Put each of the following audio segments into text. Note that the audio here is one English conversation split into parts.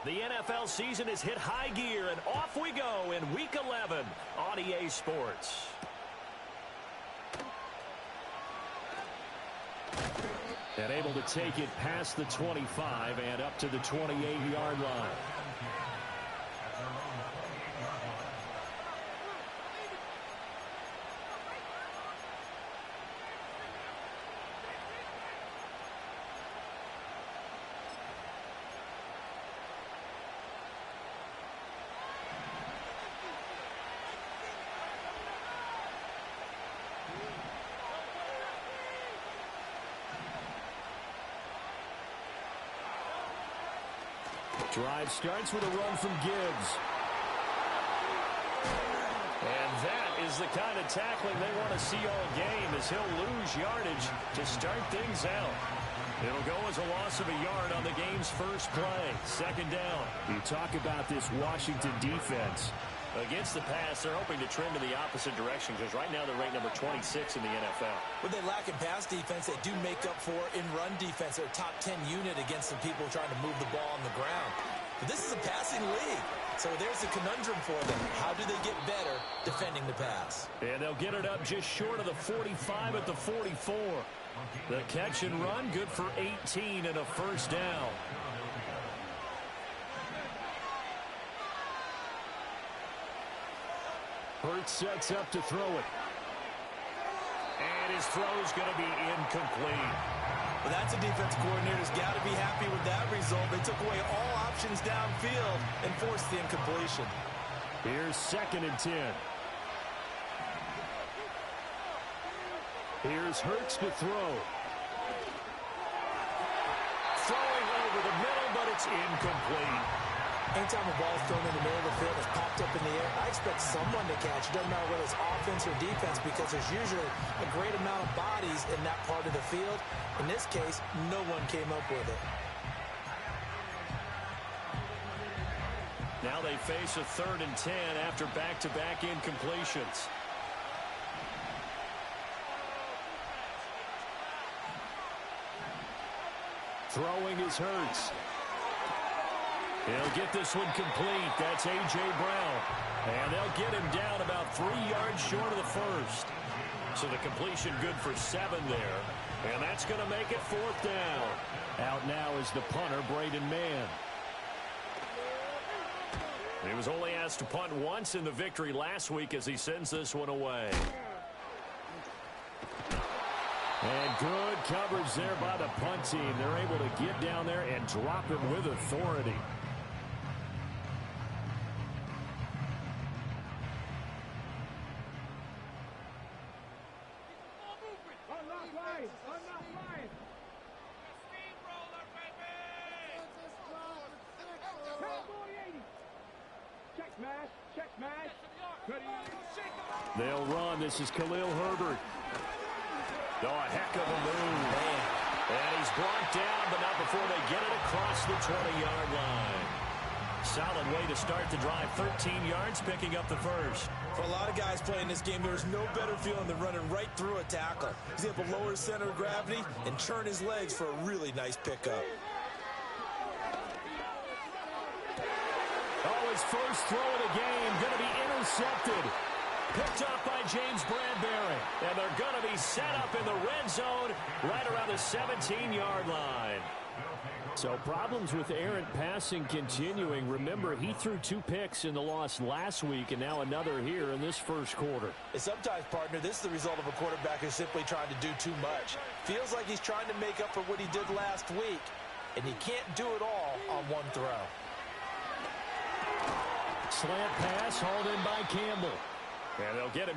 The NFL season has hit high gear, and off we go in Week 11 on EA Sports. And able to take it past the 25 and up to the 28-yard line. Drive starts with a run from Gibbs. And that is the kind of tackling they want to see all game, as he'll lose yardage to start things out. It'll go as a loss of a yard on the game's first play. Second down. You talk about this Washington defense. Against the pass, they're hoping to trend in the opposite direction because right now they're ranked number 26 in the NFL. What they lack in pass defense, they do make up for in run defense. They're a top 10 unit against some people trying to move the ball on the ground. But this is a passing league, so there's a conundrum for them. How do they get better defending the pass? And they'll get it up just short of the 45 at the 44. The catch and run, good for 18 and a first down. Hurts sets up to throw it. And his throw's going to be incomplete. Well, that's a defense coordinator's got to be happy with that result. They took away all options downfield and forced the incompletion. Here's 2nd and 10. Here's Hurts to throw. Throwing over the middle, but it's incomplete. Anytime a ball is thrown in the middle of the field, it's popped up in the air, I expect someone to catch. It doesn't matter whether it's offense or defense because there's usually a great amount of bodies in that part of the field. In this case, no one came up with it. Now they face a 3rd and 10 after back-to-back incompletions. Throwing is Hurts. He'll get this one complete. That's A.J. Brown. And they'll get him down about 3 yards short of the first. So the completion good for 7 there. And that's going to make it 4th down. Out now is the punter, Braden Mann. He was only asked to punt once in the victory last week as he sends this one away. And good coverage there by the punt team. They're able to get down there and drop him with authority. They'll run. This is Khalil Herbert. Oh, a heck of a move. Man. And he's brought down, but not before they get it across the 20-yard line. Solid way to start the drive. 13 yards, picking up the first. For a lot of guys playing this game, there's no better feeling than running right through a tackle. He's able to lower his center of gravity and turn his legs for a really nice pickup. Oh, his first throw of the game going to be intercepted. Picked up by James Bradbury. And they're going to be set up in the red zone right around the 17-yard line. So problems with errant passing continuing. Remember, he threw 2 picks in the loss last week and now another here in this first quarter. And sometimes, partner, this is the result of a quarterback who's simply trying to do too much. Feels like he's trying to make up for what he did last week, and he can't do it all on one throw. Slant pass hauled in by Campbell. And they'll get him.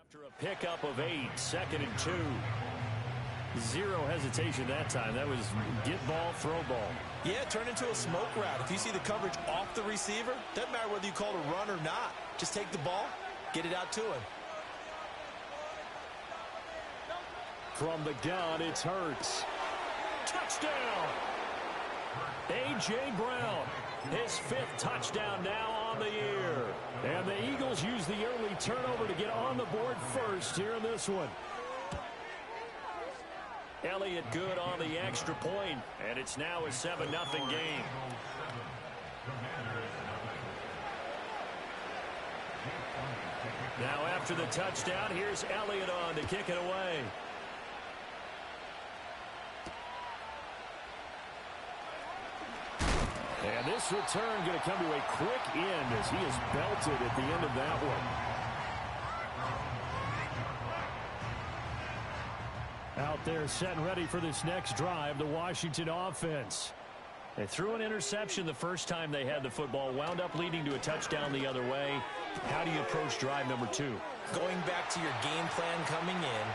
After a pickup of 8, 2nd and 2. Zero hesitation that time. That was get ball, throw ball. Yeah, turn into a smoke route. If you see the coverage off the receiver, doesn't matter whether you call it a run or not. Just take the ball, get it out to him. From the gun, it's Hurts. Touchdown! A.J. Brown, his 5th touchdown now on the year. And the Eagles use the early turnover to get on the board first here in this one. Elliott good on the extra point, and it's now a 7-0 game. Now after the touchdown, here's Elliott on to kick it away. And this return going to come to a quick end as he is belted at the end of that one. Out there set and ready for this next drive, the Washington offense. They threw an interception the first time they had the football, wound up leading to a touchdown the other way. How do you approach drive number 2? Going back to your game plan coming in,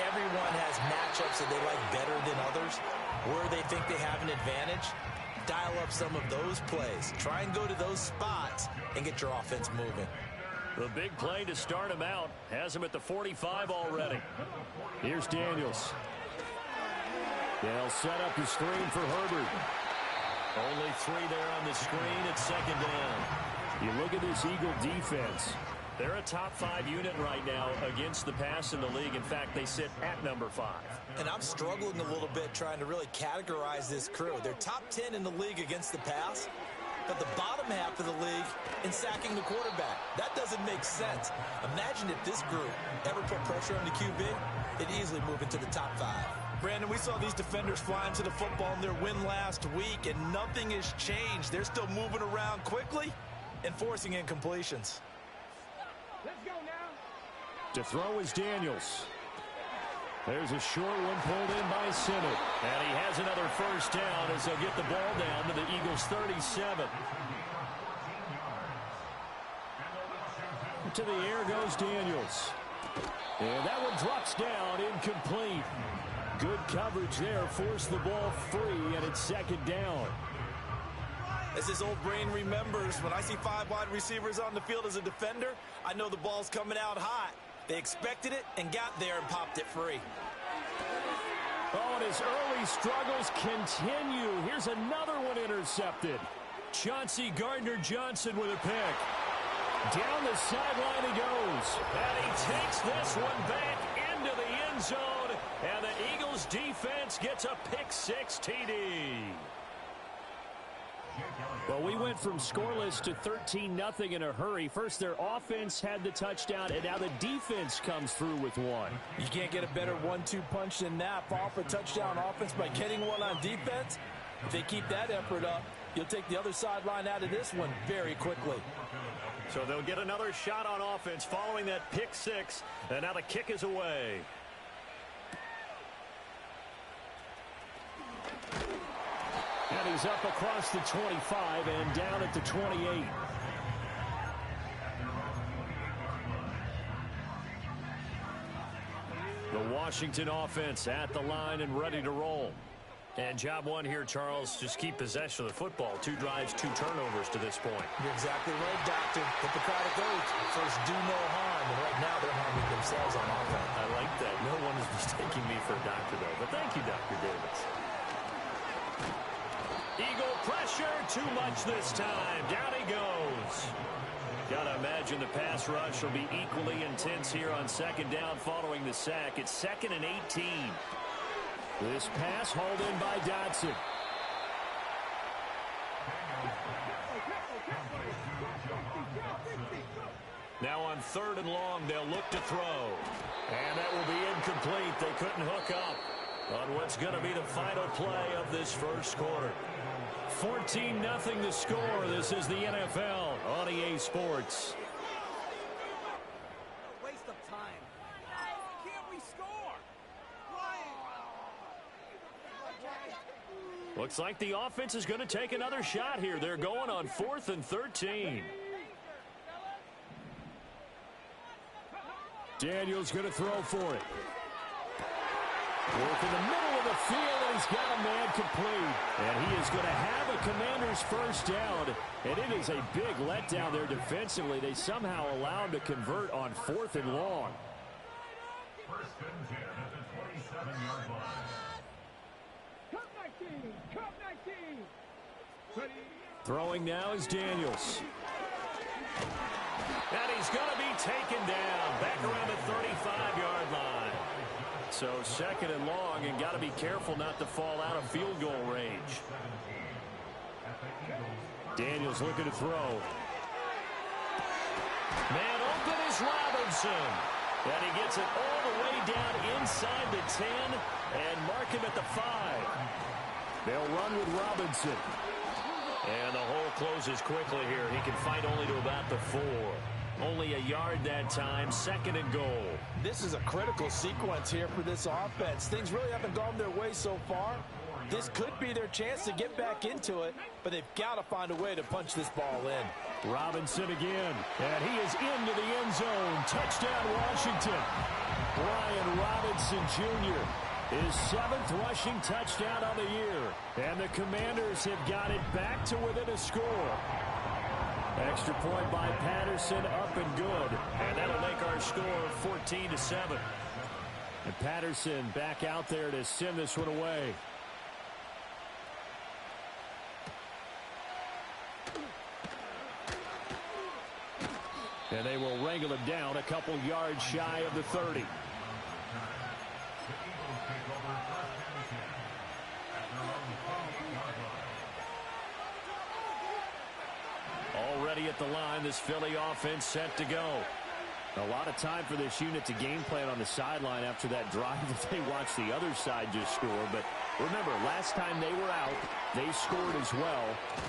everyone has matchups that they like better than others. Where they think they have an advantage, dial up some of those plays. Try and go to those spots and get your offense moving. The big play to start him out has him at the 45 already. Here's Daniels. They'll set up the screen for Herbert. Only 3 there on the screen at second down. You look at this Eagle defense. They're a top 5 unit right now against the pass in the league. In fact, they sit at number 5. And I'm struggling a little bit trying to really categorize this crew. They're top 10 in the league against the pass, but the bottom half of the league in sacking the quarterback. That doesn't make sense. Imagine if this group ever put pressure on the QB, it'd easily move into the top 5. Brandon, we saw these defenders fly into the football in their win last week, and nothing has changed. They're still moving around quickly and forcing incompletions. Let's go now. To throw is Daniels. There's a short one pulled in by Simmons. And he has another first down as they'll get the ball down to the Eagles' 37. To the air goes Daniels. And that one drops down, incomplete. Good coverage there, forced the ball free, and it's second down. As his old brain remembers, when I see 5 wide receivers on the field as a defender, I know the ball's coming out hot. They expected it and got there and popped it free. Oh, and his early struggles continue. Here's another one intercepted. Chauncey Gardner-Johnson with a pick. Down the sideline he goes. And he takes this one back into the end zone. And the Eagles defense gets a pick-6 TD. Well, we went from scoreless to 13-0 in a hurry. First, their offense had the touchdown, and now the defense comes through with one. You can't get a better 1-2 punch than that. Fall for touchdown offense by getting one on defense. If they keep that effort up, you'll take the other sideline out of this one very quickly. So they'll get another shot on offense following that pick-6, and now the kick is away. And he's up across the 25 and down at the 28. The Washington offense at the line and ready to roll. And job one here, Charles, just keep possession of the football. 2 drives, 2 turnovers to this point. You're exactly right, Doctor. Hippocratic oath. First, do no harm. And right now, they're harming themselves on offense. I like that. No one is mistaking me for a doctor, though. But thank you, Dr. Davis. Eagle pressure, too much this time. Down he goes. Gotta imagine the pass rush will be equally intense here on second down following the sack. It's 2nd and 18. This pass hauled in by Dotson. Now on 3rd and long, they'll look to throw. And that will be incomplete. They couldn't hook up on what's going to be the final play of this first quarter. 14-0 the score. This is the NFL on EA Sports. Waste of time. Can't we score? Why? Looks like the offense is going to take another shot here. They're going on 4th and 13. Daniels going to throw for it. Work in the middle of the field, and he's got a man complete. And he is going to have a Commanders first down. And it is a big letdown there defensively. They somehow allow him to convert on 4th and long. First and 10 at the 27-yard line. Cut 19. Cut 19. Ready. Throwing now is Daniels. And he's going to be taken down back around the 35-yard line. So 2nd and long, and got to be careful not to fall out of field goal range. Daniels looking to throw. Man open is Robinson. And he gets it all the way down inside the 10 and mark him at the 5. They'll run with Robinson. And the hole closes quickly here. He can fight only to about the 4. Only a yard that time, 2nd and goal. This is a critical sequence here for this offense. Things really haven't gone their way so far. This could be their chance to get back into it, but they've got to find a way to punch this ball in. Robinson again, and he is into the end zone. Touchdown, Washington. Brian Robinson Jr., his 7th rushing touchdown on the year. And the Commanders have got it back to within a score. Extra point by Patterson, up and good. And that'll make our score 14-7. And Patterson back out there to send this one away. And they will wrangle him down a couple yards shy of the 30. Already at the line, this Philly offense set to go. A lot of time for this unit to game plan on the sideline after that drive that they watched the other side just score. But remember, last time they were out, they scored as well.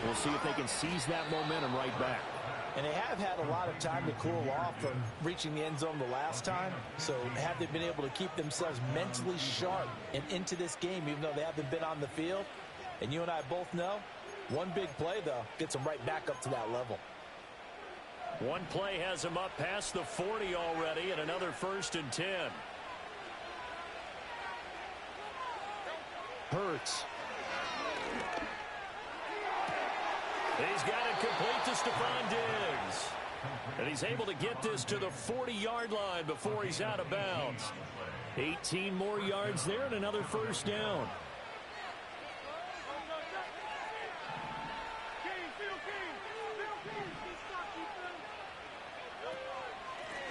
We'll see if they can seize that momentum right back. And they have had a lot of time to cool off from reaching the end zone the last time. So have they been able to keep themselves mentally sharp and into this game, even though they haven't been on the field? And you and I both know, one big play, though, gets them right back up to that level. One play has him up past the 40 already, and another 1st and 10. Hurts. He's got it complete to Stephon Diggs. And he's able to get this to the 40-yard line before he's out of bounds. 18 more yards there and another 1st down.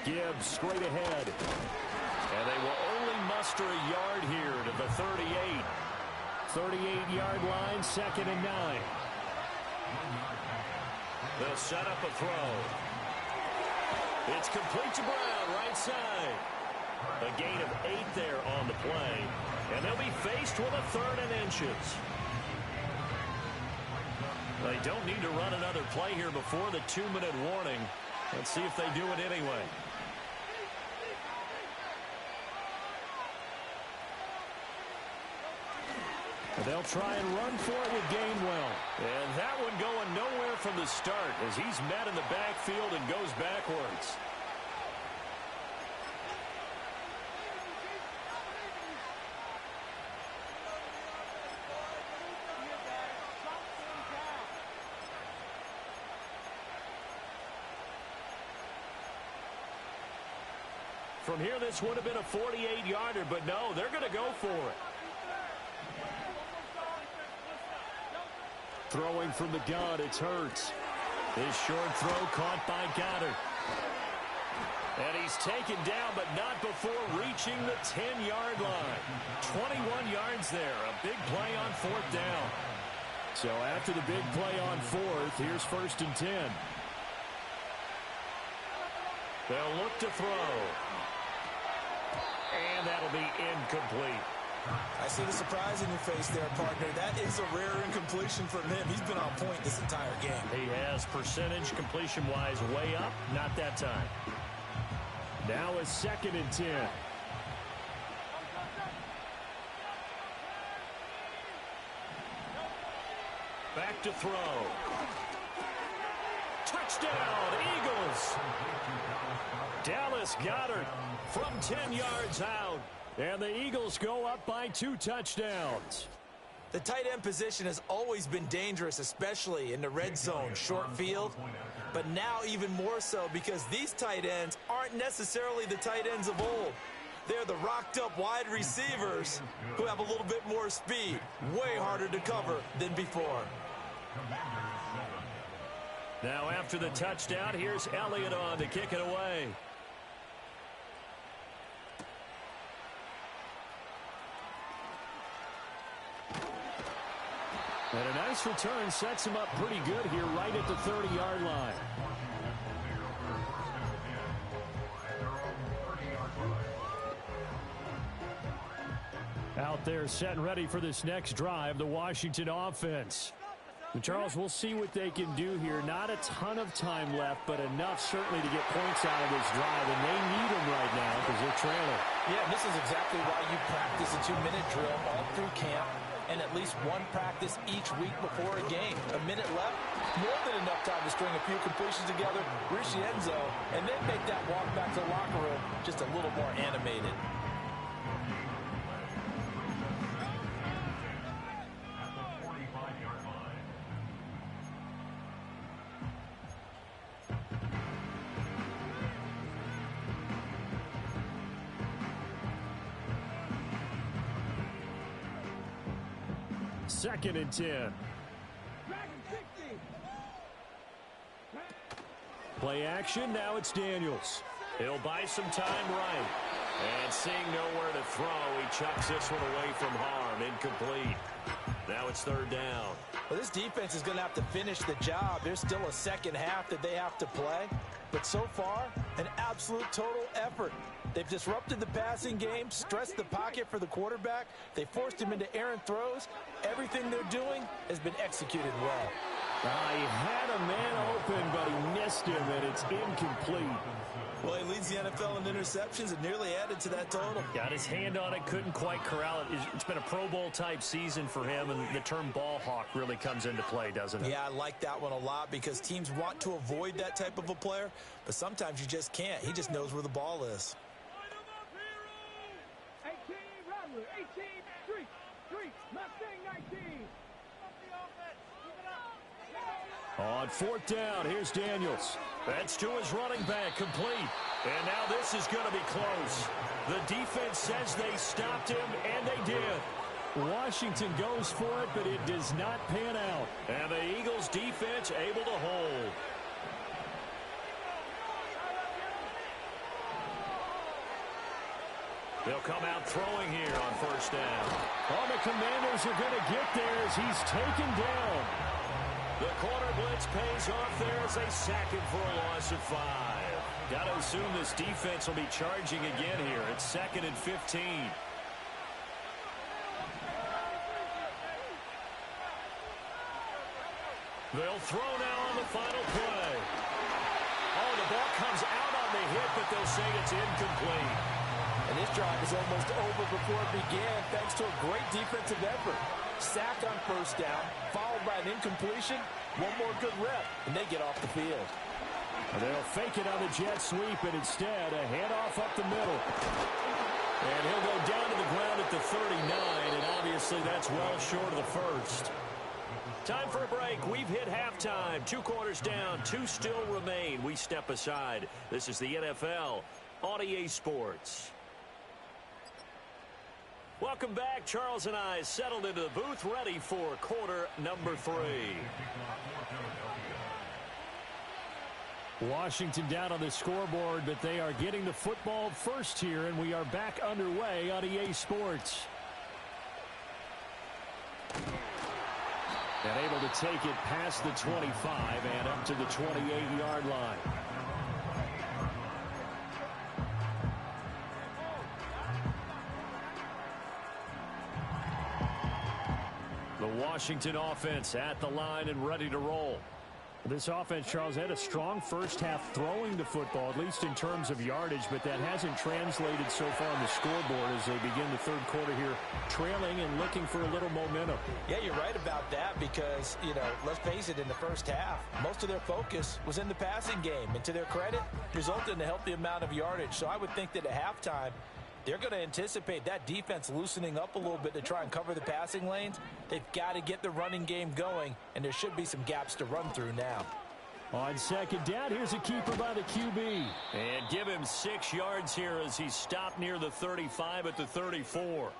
Gibbs straight ahead. And they will only muster a yard here to the 38. 38-yard line, 2nd and 9. They'll set up a throw. It's complete to Brown, right side. A gain of 8 there on the play. And they'll be faced with a 3rd and inches. They don't need to run another play here before the 2-minute warning. Let's see if they do it anyway. They'll try and run for it with Gainwell. And that one going nowhere from the start as he's met in the backfield and goes backwards. From here, this would have been a 48-yarder, but no, they're going to go for it. Throwing from the gun, it's Hurts. His short throw caught by Goddard. And he's taken down, but not before reaching the 10-yard line. 21 yards there, a big play on 4th down. So after the big play on 4th, here's 1st and 10. They'll look to throw. And that'll be incomplete. I see the surprise in your face there, partner. That is a rare incompletion from him. He's been on point this entire game. He has percentage completion-wise way up. Not that time. Now a 2nd and 10. Back to throw. Touchdown, Eagles. Dallas Goedert from 10 yards out. And the Eagles go up by 2 touchdowns. The tight end position has always been dangerous, especially in the red zone, short field. But now even more so because these tight ends aren't necessarily the tight ends of old. They're the rocked-up wide receivers who have a little bit more speed. Way harder to cover than before. Now after the touchdown, here's Elliott on to kick it away. And a nice return sets him up pretty good here right at the 30-yard line. Out there set and ready for this next drive, the Washington offense. And Charles, we'll see what they can do here. Not a ton of time left, but enough certainly to get points out of this drive, and they need them right now because they're trailing. Yeah, and this is exactly why you practice a 2-minute drill all through camp and at least one practice each week before a game. A minute left, more than enough time to string a few completions together, reach the end zone, and then make that walk back to the locker room just a little more animated. Second and 10. Play action, now it's Daniels. He'll buy some time right. And seeing nowhere to throw, he chucks this one away from harm. Incomplete. Now it's third down. Well, this defense is going to have to finish the job. There's still a second half that they have to play. But so far, an absolute total effort. They've disrupted the passing game, stressed the pocket for the quarterback. They forced him into errant throws. Everything they're doing has been executed well. He had a man open, but he missed him, and it's incomplete. Well, he leads the NFL in interceptions and nearly added to that total. Got his hand on it, couldn't quite corral it. It's been a Pro Bowl-type season for him, and the term ball hawk really comes into play, doesn't it? Yeah, I like that one a lot because teams want to avoid that type of a player, but sometimes you just can't. He just knows where the ball is. 18, Mustang 19. On fourth down, here's Daniels. That's to his running back, complete. And now this is going to be close. The defense says they stopped him, and they did. Washington goes for it, but it does not pan out. And the Eagles defense able to hold. They'll come out throwing here on first down. Oh, the Commanders are going to get there as he's taken down. The corner blitz pays off there as they sack him for a loss of 5. Got to assume this defense will be charging again here. It's second and 15. They'll throw now on the final play. Oh, the ball comes out on the hit, but they'll say it's incomplete. And this drive is almost over before it began thanks to a great defensive effort. Sack on first down, followed by an incompletion. One more good rep, and they get off the field. They'll fake it on the jet sweep, and instead a handoff up the middle. And he'll go down to the ground at the 39, and obviously that's well short of the first. Time for a break. We've hit halftime. 2 quarters down, 2 still remain. We step aside. This is the NFL on EA Sports. Welcome back. Charles and I settled into the booth, ready for quarter number 3. Washington down on the scoreboard, but they are getting the football first here, and we are back underway on EA Sports. And able to take it past the 25 and up to the 28-yard line. The Washington offense at the line and ready to roll. This offense, Charles, had a strong first half throwing the football, at least in terms of yardage, but that hasn't translated so far on the scoreboard as they begin the third quarter here, trailing and looking for a little momentum. Yeah, you're right about that because, let's face it, in the first half, most of their focus was in the passing game. And to their credit, resulted in a healthy amount of yardage. So I would think that at halftime, They're going to anticipate that defense loosening up a little bit to try and cover the passing lanes. They've got to get the running game going, and there should be some gaps to run through now. On second down, here's a keeper by the QB. And give him 6 yards here as he stopped near the 35 at the 34.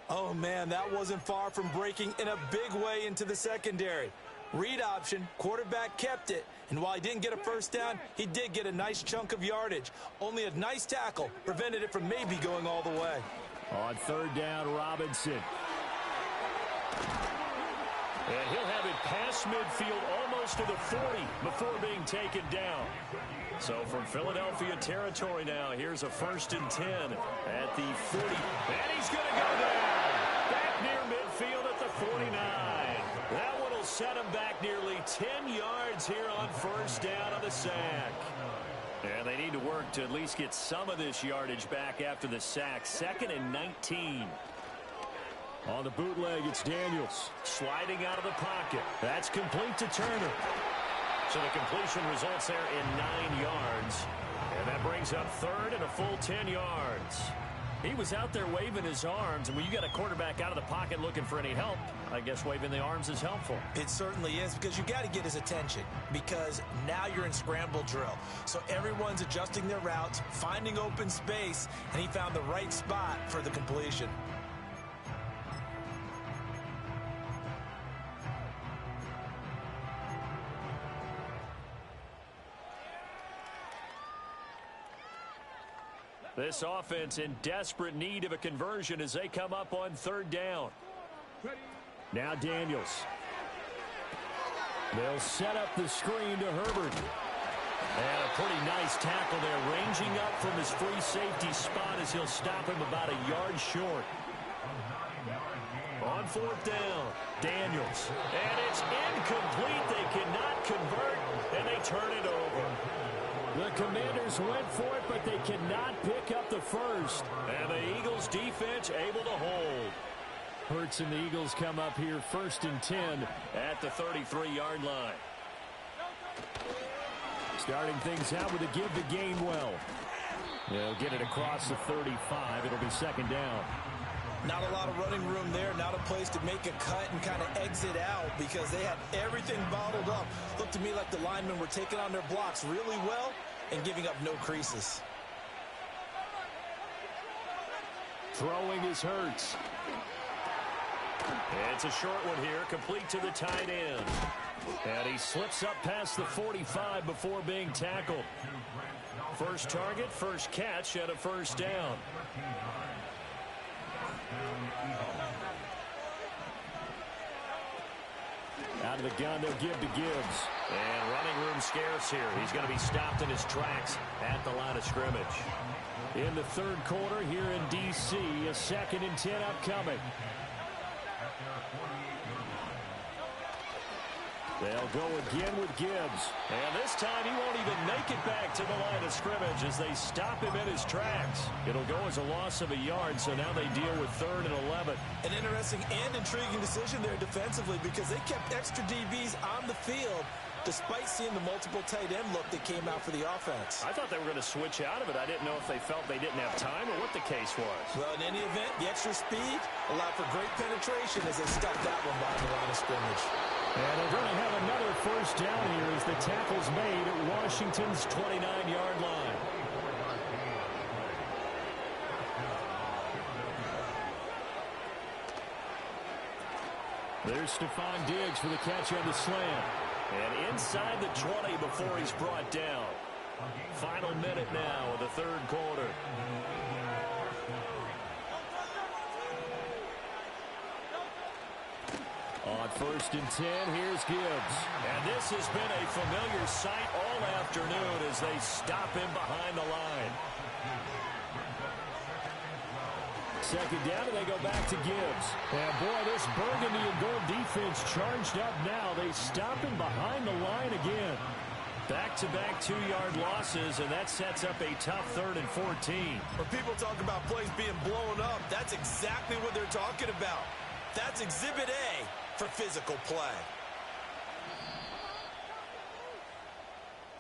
Oh, man, that wasn't far from breaking in a big way into the secondary. Read option, quarterback kept it, and while he didn't get a first down, he did get a nice chunk of yardage. Only a nice tackle prevented it from maybe going all the way. On third down, Robinson. And he'll have it past midfield almost to the 40 before being taken down. So from Philadelphia territory now, here's a 1st and 10 at the 40. And he's going to go down. Back near midfield at the 49. That one will set him back nearly 10 yards here on 1st down on the sack. And they need to work to at least get some of this yardage back after the sack. 2nd and 19. On the bootleg, it's Daniels. Sliding out of the pocket. That's complete to Turner. So the completion results there in 9 yards. And that brings up 3rd and a full 10 yards. He was out there waving his arms, and when you got a quarterback out of the pocket looking for any help, I guess waving the arms is helpful. It certainly is, because you got to get his attention, because now you're in scramble drill. So everyone's adjusting their routes, finding open space, and he found the right spot for the completion. This offense in desperate need of a conversion as they come up on 3rd down. Now Daniels. They'll set up the screen to Herbert. And a pretty nice tackle there, ranging up from his free safety spot as he'll stop him about a yard short. On 4th down, Daniels. And it's incomplete. They cannot convert, and they turn it over. The Commanders went for it, but they cannot pick up the first. And the Eagles defense able to hold. Hurts and the Eagles come up here 1st and 10 at the 33-yard line. Starting things out with a give to Gainwell. They'll get it across the 35. It'll be 2nd down. Not a lot of running room there, not a place to make a cut and kind of exit out because they had everything bottled up. Looked to me like the linemen were taking on their blocks really well and giving up no creases. Throwing is Hurts. It's a short one here, complete to the tight end. And he slips up past the 45 before being tackled. First target, first catch, and a 1st down. Out of the gun, they'll give to Gibbs. And running room scarce here. He's going to be stopped in his tracks at the line of scrimmage. In the 3rd quarter here in D.C., a 2nd and 10 upcoming. They'll go again with Gibbs. And this time he won't even make it back to the line of scrimmage as they stop him in his tracks. It'll go as a loss of a yard, so now they deal with 3rd and 11. An interesting and intriguing decision there defensively because they kept extra DBs on the field despite seeing the multiple tight end look that came out for the offense. I thought they were going to switch out of it. I didn't know if they felt they didn't have time or what the case was. Well, in any event, the extra speed allowed for great penetration as they stuck that one by the line of scrimmage. And they're going to have another 1st down here as the tackle's made at Washington's 29-yard line. There's Stephon Diggs for the catch on the slant. And inside the 20 before he's brought down. Final minute now of the 3rd quarter. On 1st and 10, here's Gibbs. And this has been a familiar sight all afternoon as they stop him behind the line. 2nd down, and they go back to Gibbs. And boy, this burgundy and gold defense charged up now. They stop him behind the line again. Back-to-back 2-yard losses, and that sets up a tough 3rd and 14. When people talk about plays being blown up, that's exactly what they're talking about. That's Exhibit A for physical play.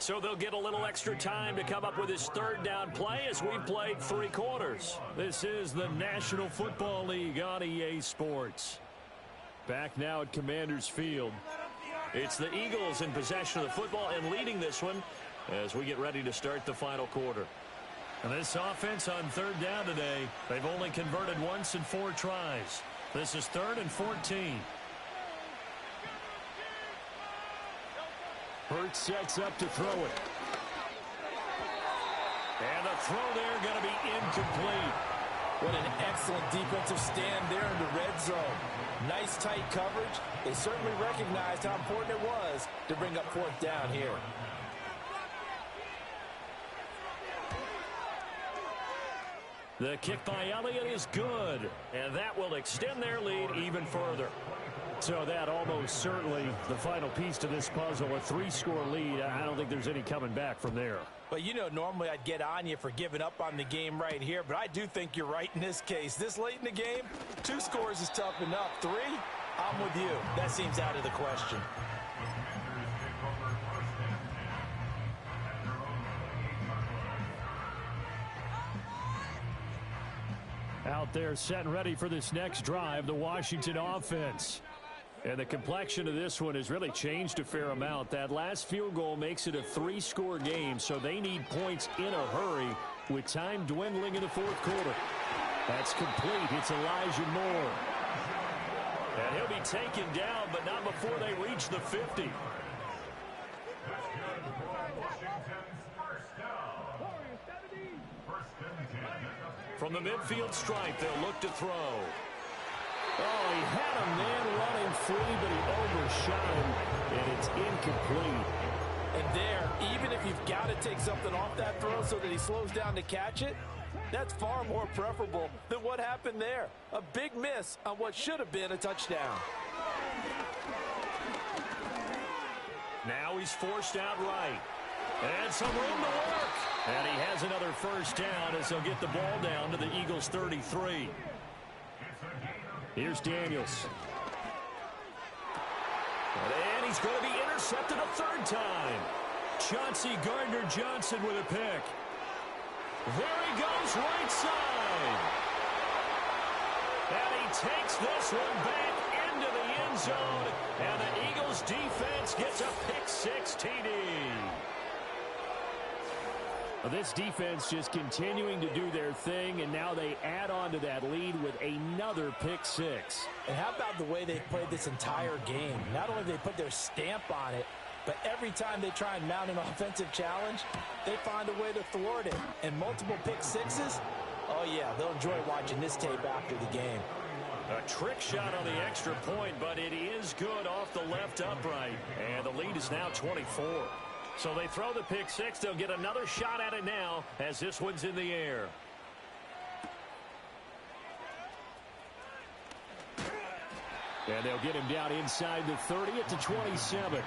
So they'll get a little extra time to come up with his third down play as we've played 3 quarters. This is the National Football League on EA Sports. Back now at Commanders Field. It's the Eagles in possession of the football and leading this one as we get ready to start the final quarter. And this offense on third down today, they've only converted once in 4 tries. This is 3rd and 14. Hurts sets up to throw it. And the throw there going to be incomplete. What an excellent defensive stand there in the red zone. Nice tight coverage. They certainly recognized how important it was to bring up 4th down here. The kick by Elliott is good, and that will extend their lead even further. So that almost certainly the final piece to this puzzle, a 3-score lead. I don't think there's any coming back from there. But, you know, normally I'd get on you for giving up on the game right here, but I do think you're right in this case. This late in the game, 2 scores is tough enough. 3, I'm with you. That seems out of the question. Out there set and ready for this next drive, the Washington offense. And the complexion of this one has really changed a fair amount. That last field goal makes it a 3-score game, so they need points in a hurry with time dwindling in the 4th quarter. That's complete. It's Elijah Moore. And he'll be taken down, but not before they reach the 50. From the midfield stripe, they'll look to throw. Oh, he had a man running free, but he overshot him, and it's incomplete. And there, even if you've got to take something off that throw so that he slows down to catch it, that's far more preferable than what happened there. A big miss on what should have been a touchdown. Now he's forced out right. And some room to work. And he has another first down as they'll get the ball down to the Eagles' 33. Here's Daniels. And he's going to be intercepted a 3rd time. Chauncey Gardner-Johnson with a pick. There he goes, right side. And he takes this one back into the end zone. And the Eagles defense gets a pick-6 TD. This defense just continuing to do their thing, and now they add on to that lead with another pick-6. And how about the way they played this entire game? Not only did they put their stamp on it, but every time they try and mount an offensive challenge, they find a way to thwart it. And multiple pick-6s, oh yeah, they'll enjoy watching this tape after the game. A trick shot on the extra point, but it is good off the left upright. And the lead is now 24. So they throw the pick-6. They'll get another shot at it now as this one's in the air. And they'll get him down inside the 30 at the 27.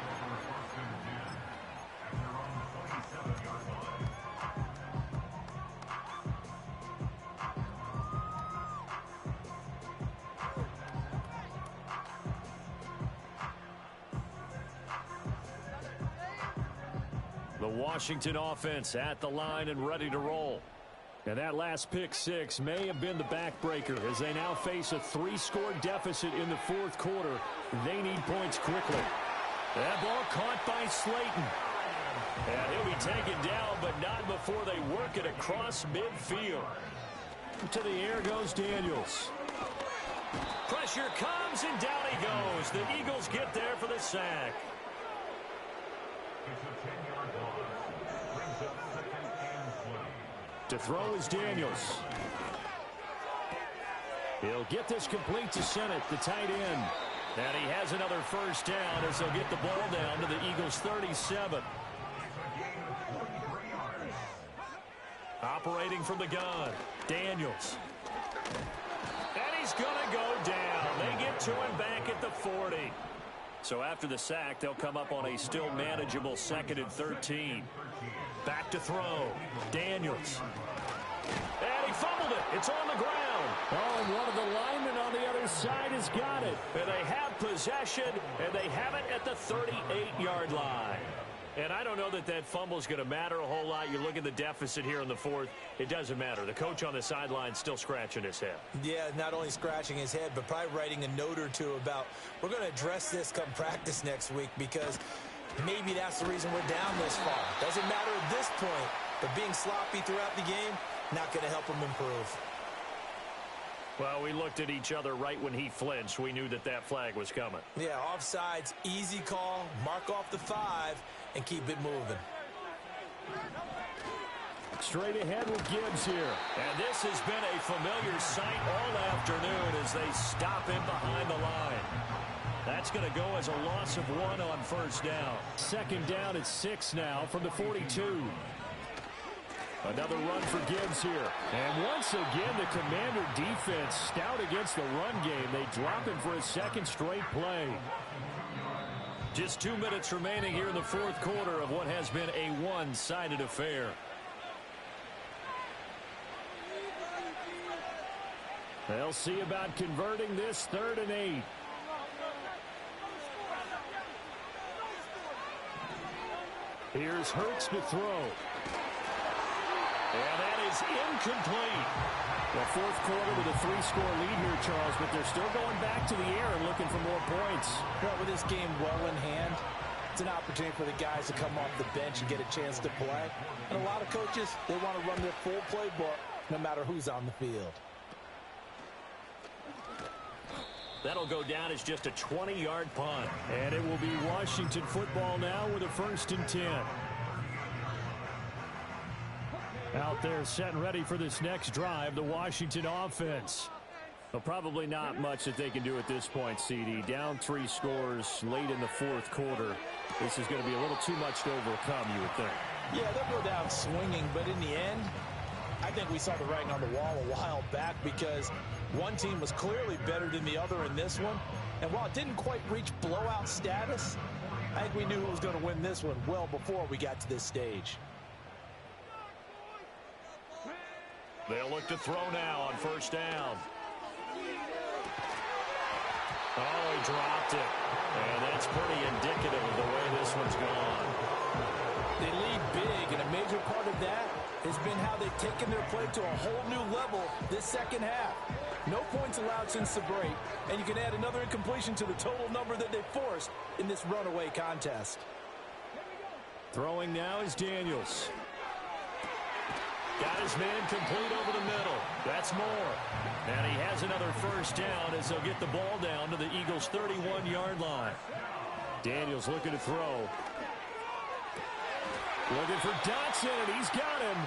The Washington offense at the line and ready to roll. And that last pick-6 may have been the backbreaker as they now face a 3-score deficit in the 4th quarter. They need points quickly. That ball caught by Slayton. And he'll be taken down, but not before they work it across midfield. To the air goes Daniels. Pressure comes, and down he goes. The Eagles get there for the sack. To throw is Daniels. He'll get this complete to Sennett, the tight end. And he has another first down as they'll get the ball down to the Eagles' 37. Operating from the gun, Daniels. And he's going to go down. They get to him back at the 40. So after the sack, they'll come up on a still manageable 2nd and 13. Back to throw. Daniels. And he fumbled it. It's on the ground. Oh, and one of the linemen on the other side has got it. And they have possession, and they have it at the 38-yard line. And I don't know that that fumble is going to matter a whole lot. You look at the deficit here in the fourth. It doesn't matter. The coach on the sideline still scratching his head. Yeah, not only scratching his head, but probably writing a note or two about, we're going to address this come practice next week, because maybe that's the reason we're down this far. Doesn't matter at this point, but being sloppy throughout the game, not going to help him improve. Well, we looked at each other right when he flinched. We knew that that flag was coming. Yeah, offsides, easy call, mark off the 5, and keep it moving. Straight ahead with Gibbs here. And this has been a familiar sight all afternoon as they stop him behind the line. That's going to go as a loss of 1 on first down. Second down at 6 now from the 42. Another run for Gibbs here. And once again, the Commander defense stout against the run game. They drop him for a second straight play. Just 2 minutes remaining here in the fourth quarter of what has been a one-sided affair. They'll see about converting this 3rd and 8. Here's Hurts to throw. And that is incomplete. The fourth quarter with a 3-score lead here, Charles, but they're still going back to the air and looking for more points. Well, with this game well in hand, it's an opportunity for the guys to come off the bench and get a chance to play. And a lot of coaches, they want to run their full playbook no matter who's on the field. That'll go down as just a 20-yard punt. And it will be Washington football now with a 1st and 10. Out there set and ready for this next drive, the Washington offense. Well, probably not much that they can do at this point, CD. Down 3 scores late in the fourth quarter. This is going to be a little too much to overcome, you would think. Yeah, they'll go down swinging, but in the end, I think we saw the writing on the wall a while back, because one team was clearly better than the other in this one. And while it didn't quite reach blowout status, I think we knew who was going to win this one well before we got to this stage. They'll look to throw now on first down. Oh, he dropped it. And that's pretty indicative of the way this one's gone. They lead big, and a major part of that has been how they've taken their play to a whole new level this second half. No points allowed since the break, and you can add another incompletion to the total number that they forced in this runaway contest. Throwing now is Daniels. Got his man complete over the middle. That's more. And he has another first down as they'll get the ball down to the Eagles' 31-yard line. Daniels looking to throw. Looking for Dotson, and he's got him.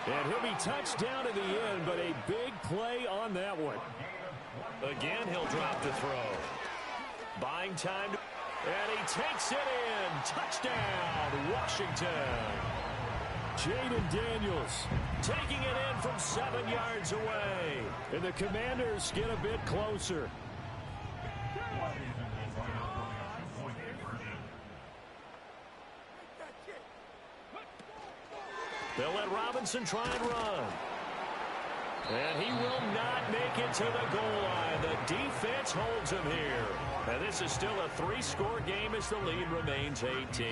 And he'll be touched down at the end, but a big play on that one. Again, he'll drop the throw. Buying time, and he takes it in. Touchdown, Washington. Jaden Daniels taking it in from 7 yards away. And the Commanders get a bit closer. They'll let Robinson try and run. And he will not make it to the goal line. The defense holds him here. And this is still a 3-score game as the lead remains 18.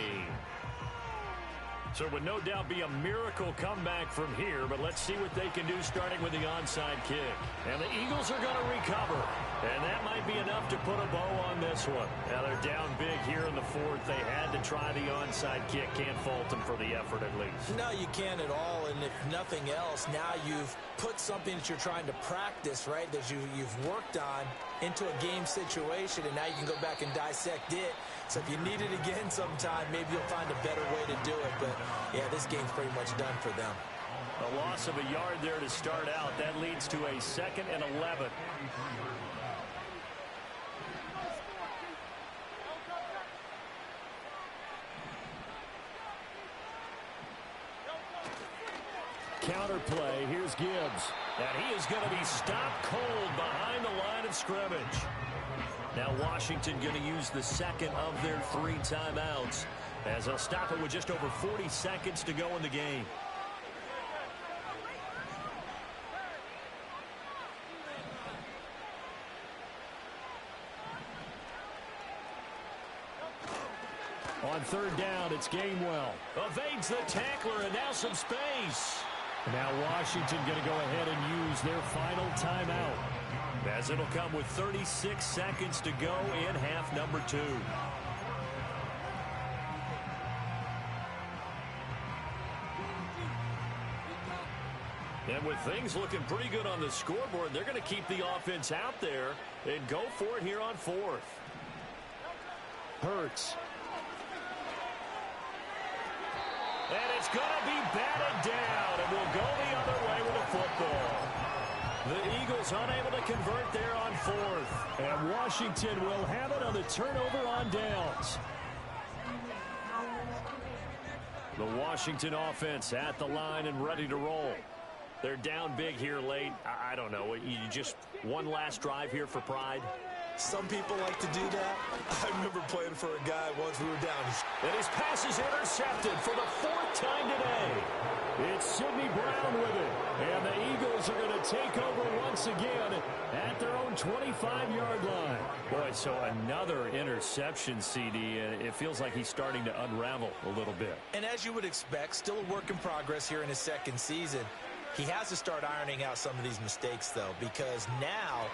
So it would no doubt be a miracle comeback from here, but let's see what they can do starting with the onside kick. And the Eagles are going to recover, and that might be enough to put a bow on this one. Now they're down big here in the fourth. They had to try the onside kick. Can't fault them for the effort at least. No, you can't at all, and if nothing else, now you've put something that you're trying to practice, right, that you've worked on into a game situation, and now you can go back and dissect it. So if you need it again sometime, maybe you'll find a better way to do it. But, yeah, this game's pretty much done for them. A loss of a yard there to start out. That leads to a 2nd and 11. Counter play. Here's Gibbs. And he is going to be stopped cold behind the line of scrimmage. Now Washington going to use the 2nd of their 3 timeouts as they'll stop it with just over 40 seconds to go in the game. On third down. It's Gainwell. Evades the tackler, and now some space. Now Washington going to go ahead and use their final timeout, as it'll come with 36 seconds to go in half number 2. And with things looking pretty good on the scoreboard, they're going to keep the offense out there and go for it here on 4th. Hurts. And it's going to be batted down, and we'll go the other way with the football. The Eagles unable to convert there on 4th. And Washington will have it on the turnover on downs. The Washington offense at the line and ready to roll. They're down big here late. I don't know. You just one last drive here for pride? Some people like to do that. I remember playing for a guy once we were down. And his pass is intercepted for the 4th time today. It's Sidney Brown with it. And the Eagles are going to take over once again at their own 25-yard line. Boy, so another interception, CD. It feels like he's starting to unravel a little bit. And as you would expect, still a work in progress here in his second season. He has to start ironing out some of these mistakes, though, because now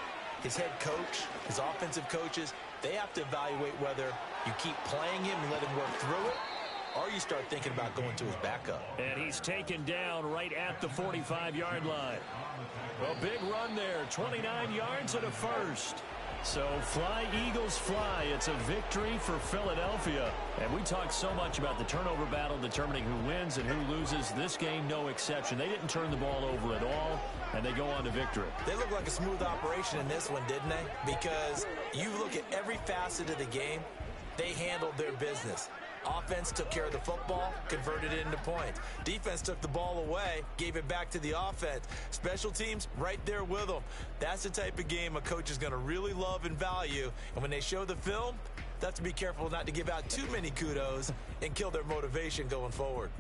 his head coach, his offensive coaches, they have to evaluate whether you keep playing him and let him work through it, or you start thinking about going to his backup. And he's taken down right at the 45-yard line. A big run there, 29 yards and a first. So fly, Eagles, fly. It's a victory for Philadelphia. And we talked so much about the turnover battle determining who wins and who loses. This game, no exception. They didn't turn the ball over at all, and they go on to victory. They look like a smooth operation in this one, didn't they? Because you look at every facet of the game, they handled their business. Offense took care of the football, converted it into points. Defense took the ball away, gave it back to the offense. Special teams, right there with them. That's the type of game a coach is going to really love and value. And when they show the film, they have to be careful not to give out too many kudos and kill their motivation going forward.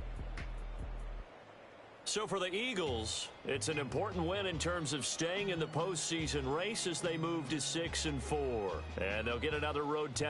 So for the Eagles, it's an important win in terms of staying in the postseason race as they move to 6-4. And they'll get another road test